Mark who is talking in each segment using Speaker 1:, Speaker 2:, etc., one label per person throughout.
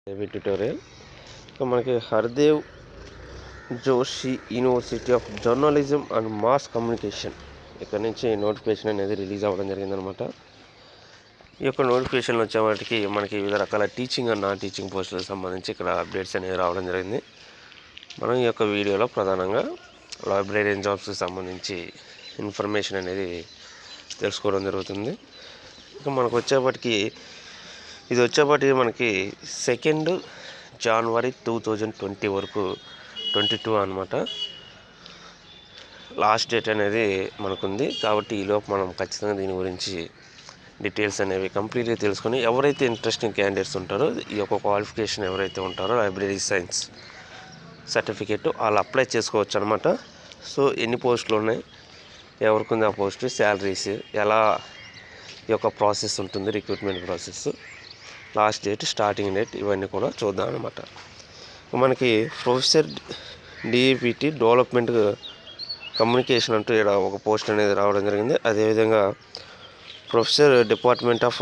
Speaker 1: Tutorial మనకి Hardev Joshi university of journalism and mass communication ఇక్కడ నుంచి నోటిఫికేషన్ అనేది రిలీజ్ అవ్వడం జరిగిందనమాట. ఈ యొక్క నోటిఫికేషన్లు వచ్చే వాటికి మనకి వివిధ రకాల టీచింగ్ అండ్ నాన్ టీచింగ్ పోస్టులకు సంబంధించి ఇక్కడ అప్డేట్స్ అనేవి రావడం జరిగింది. మనం ఈ యొక్క వీడియోలో ప్రధానంగా లైబ్రేరియన్ జాబ్స్కి సంబంధించి ఇన్ఫర్మేషన్ అనేది తెలుసుకోవడం జరుగుతుంది. ఇక మనకు వచ్చేప్పటికి ఇది వచ్చేప్పటికి మనకి 2 జనవరి 2020 వరకు 22 అనమాట లాస్ట్ డేట్ అనేది మనకుంది. కాబట్టి ఈలోపు మనం ఖచ్చితంగా దీని గురించి డీటెయిల్స్ అనేవి కంప్లీట్గా తెలుసుకొని ఎవరైతే ఇంట్రెస్టింగ్ క్యాండిడేట్స్ ఉంటారో ఈ యొక్క క్వాలిఫికేషన్ ఎవరైతే ఉంటారో లైబ్రరీ సైన్స్ సర్టిఫికేట్ వాళ్ళు అప్లై చేసుకోవచ్చు అనమాట. సో ఎన్ని పోస్టులు ఉన్నాయి, ఎవరికి ఉంది ఆ పోస్ట్, శాలరీస్, ఎలా ఈ యొక్క ప్రాసెస్ ఉంటుంది, recruitment process, last date, starting date, ఇవన్నీ కూడా చూద్దాం అనమాట. మనకి ప్రొఫెసర్ డిఈపిటి డెవలప్మెంట్ కమ్యూనికేషన్ అంటూ ఇక్కడ ఒక పోస్ట్ అనేది రావడం జరిగింది. అదేవిధంగా professor department of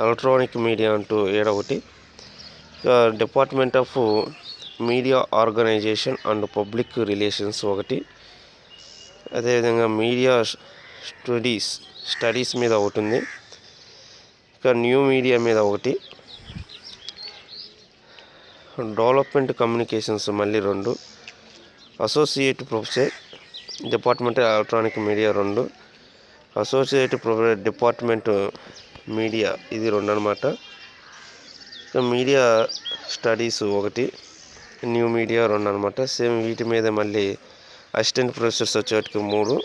Speaker 1: electronic media అంటూ ఒకటి, department of media organization and public relations ఒకటి, అదేవిధంగా మీడియా స్టడీస్ మీద ఒకటి ఉంది, ఇక న్యూ మీడియా మీద ఒకటి, డెవలప్మెంట్ కమ్యూనికేషన్స్ మళ్ళీ 2, associate professor department electronic media 2, associate professor department media ఇది 2 అనమాట. ఇక మీడియా స్టడీస్ ఒకటి, న్యూ మీడియా 2 అనమాట. సేమ్ వీటి మీద మళ్ళీ అసిస్టెంట్ ప్రొఫెసర్స్ వచ్చేటికి 3,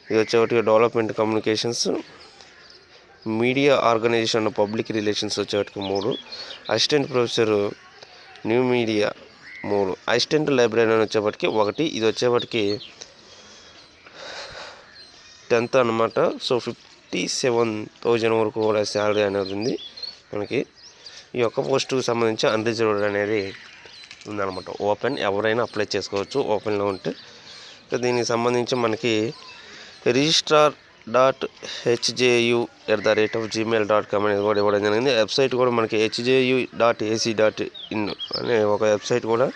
Speaker 1: ఇది వచ్చేటికి development communications, media organization public relations వచ్చేటికి 3, assistant professor new media 3, assistant librarian వచ్చేప్పటికి 1, ఇది వచ్చేప్పటికి 10th అనమాట. సో 57,000 వరకు కూడా శాలరీ అనేది ఉంది మనకి. ఈ యొక్క పోస్టుకు సంబంధించి అన్రిజర్వ్డ్ అనేది ఉందన్నమాట. ఓపెన్, ఎవరైనా అప్లై చేసుకోవచ్చు ఓపెన్లో ఉంటే. దీనికి సంబంధించి మనకి registrar.hju@gmail.com అనేది కూడా ఇవ్వడం జరిగింది. వెబ్సైట్ కూడా మనకి hju.ac.in అనే ఒక వెబ్సైట్ కూడా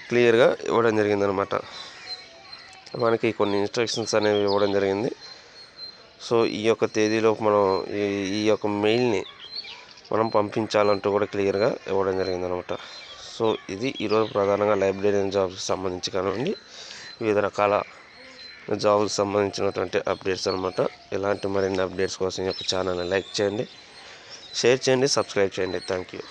Speaker 1: క్లియర్గా ఇవ్వడం జరిగిందనమాట. మనకి కొన్ని ఇన్స్ట్రక్షన్స్ అనేవి ఇవ్వడం జరిగింది. సో ఈ యొక్క తేదీలో మనం ఈ యొక్క మెయిల్ని మనం పంపించాలంటూ కూడా క్లియర్గా ఇవ్వడం జరిగిందనమాట. సో ఇది ఈరోజు ప్రధానంగా లైబ్రేరియన్ జాబ్స్కి సంబంధించి కానివ్వండి, వివిధ రకాల జాబ్కి సంబంధించినటువంటి అప్డేట్స్ అనమాట. ఇలాంటి మరిన్ని అప్డేట్స్ కోసం ఈ యొక్క ఛానల్ని లైక్ చేయండి, షేర్ చేయండి, సబ్స్క్రైబ్ చేయండి. Thank you.